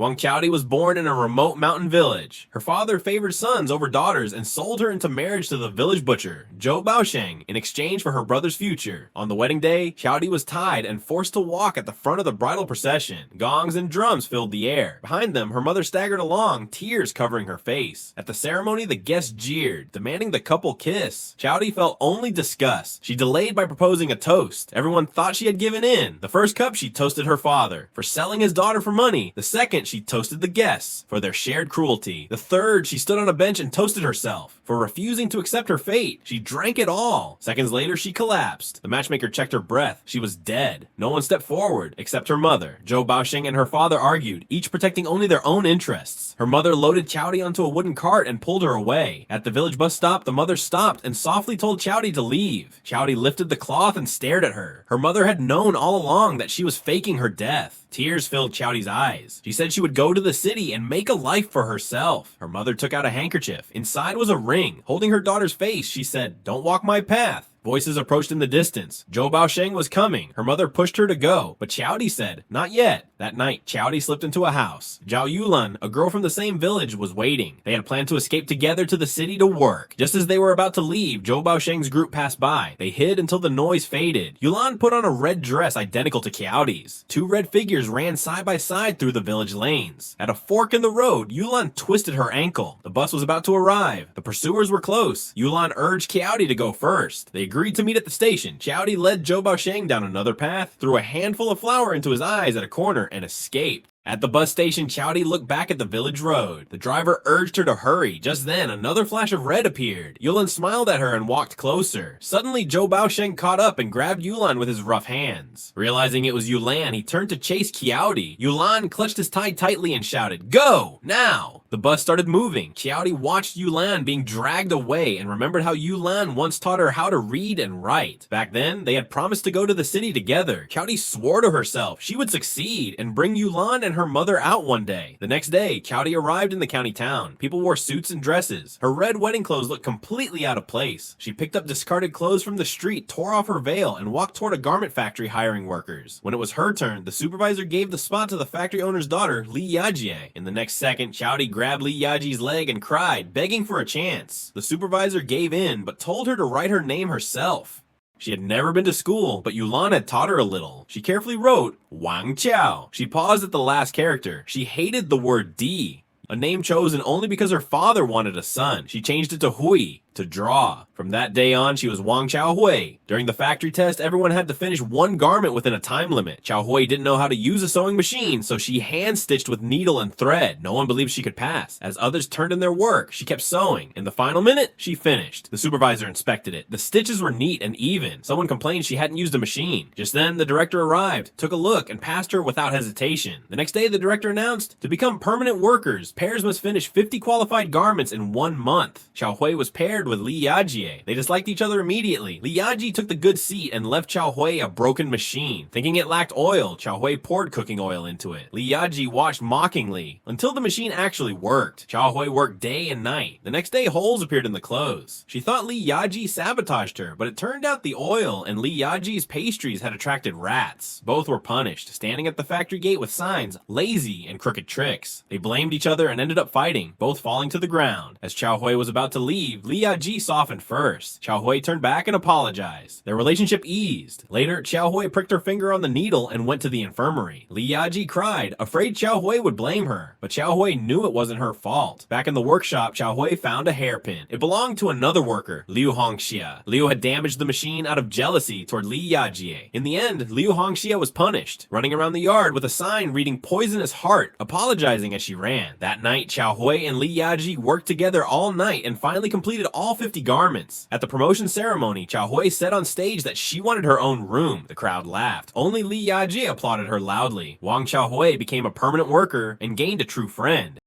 Wang Qiaodi was born in a remote mountain village. Her father favored sons over daughters and sold her into marriage to the village butcher, Zhou Baosheng, in exchange for her brother's future. On the wedding day, Qiaodi was tied and forced to walk at the front of the bridal procession. Gongs and drums filled the air. Behind them, her mother staggered along, tears covering her face. At the ceremony, the guests jeered, demanding the couple kiss. Qiaodi felt only disgust. She delayed by proposing a toast. Everyone thought she had given in. The first cup, she toasted her father for selling his daughter for money. The second, she toasted the guests for their shared cruelty. The third, she stood on a bench and toasted herself for refusing to accept her fate. She drank it all. Seconds later, she collapsed. The matchmaker checked her breath. She was dead. No one stepped forward except her mother. Zhou Baosheng and her father argued, each protecting only their own interests. Her mother loaded Qiaodi onto a wooden cart and pulled her away. At the village bus stop, the mother stopped and softly told Qiaodi to leave. Qiaodi lifted the cloth and stared at her. Her mother had known all along that she was faking her death. Tears filled Qiaodi's eyes. She said she would go to the city and make a life for herself. Her mother took out a handkerchief. Inside was a ring. Holding her daughter's face, she said, "Don't walk my path." Voices approached in the distance. Zhou Baosheng was coming. Her mother pushed her to go, but Qiaodi said, "Not yet." That night, Qiaodi slipped into a house. Zhao Yulan, a girl from the same village, was waiting. They had planned to escape together to the city to work. Just as they were about to leave, Zhou Baosheng's group passed by. They hid until the noise faded. Yulan put on a red dress identical to Qiaodi's. Two red figures ran side by side through the village lanes. At a fork in the road, Yulan twisted her ankle. The bus was about to arrive. The pursuers were close. Yulan urged Qiaodi to go first. They agreed to meet at the station. Qiaodi led Zhou Baosheng down another path, threw a handful of flour into his eyes at a corner, and escaped. At the bus station, Qiaodi looked back at the village road. The driver urged her to hurry. Just then, another flash of red appeared. Yulan smiled at her and walked closer. Suddenly, Zhou Baosheng caught up and grabbed Yulan with his rough hands. Realizing it was Yulan, he turned to chase Qiaodi. Yulan clutched his tie tightly and shouted, "Go! Now!" The bus started moving. Qiaodi watched Yulan being dragged away and remembered how Yulan once taught her how to read and write. Back then, they had promised to go to the city together. Qiaodi swore to herself she would succeed and bring Yulan and her mother out one day. The next day, Qiaodi arrived in the county town. People wore suits and dresses. Her red wedding clothes looked completely out of place. She picked up discarded clothes from the street, tore off her veil, and walked toward a garment factory hiring workers. When it was her turn, the supervisor gave the spot to the factory owner's daughter, Li Yajie. In the next second, Qiaodi grabbed Li Yajie's leg and cried, begging for a chance. The supervisor gave in, but told her to write her name herself. She had never been to school, but Yulan had taught her a little. She carefully wrote, Wang Qiao. She paused at the last character. She hated the word D, a name chosen only because her father wanted a son. She changed it to Hui, to draw. From that day on, she was Wang Qiaohui. During the factory test, everyone had to finish one garment within a time limit. Qiaohui didn't know how to use a sewing machine, so she hand-stitched with needle and thread. No one believed she could pass. As others turned in their work, she kept sewing. In the final minute, she finished. The supervisor inspected it. The stitches were neat and even. Someone complained she hadn't used a machine. Just then, the director arrived, took a look, and passed her without hesitation. The next day, the director announced, to become permanent workers, pairs must finish 50 qualified garments in 1 month. Qiaohui was paired with Li Yajie. They disliked each other immediately. Li Yajie took the good seat and left Qiaohui a broken machine. Thinking it lacked oil, Qiaohui poured cooking oil into it. Li Yajie watched mockingly until the machine actually worked. Qiaohui worked day and night. The next day, holes appeared in the clothes. She thought Li Yajie sabotaged her, but it turned out the oil and Li Yajie's pastries had attracted rats. Both were punished, standing at the factory gate with signs, lazy and crooked tricks. They blamed each other and ended up fighting, both falling to the ground. As Qiaohui was about to leave, Li Yajie softened first. Qiaohui turned back and apologized. Their relationship eased. Later, Qiaohui pricked her finger on the needle and went to the infirmary. Li Yajie cried, afraid Qiaohui would blame her. But Qiaohui knew it wasn't her fault. Back in the workshop, Qiaohui found a hairpin. It belonged to another worker, Liu Hongxia. Liu had damaged the machine out of jealousy toward Li Yajie. In the end, Liu Hongxia was punished, running around the yard with a sign reading Poisonous Heart, apologizing as she ran. That night, Qiaohui and Li Yajie worked together all night and finally completed all 50 garments. At the promotion ceremony, Qiaohui said on stage that she wanted her own room. The crowd laughed. Only Li Yajie applauded her loudly. Wang Qiaohui became a permanent worker and gained a true friend.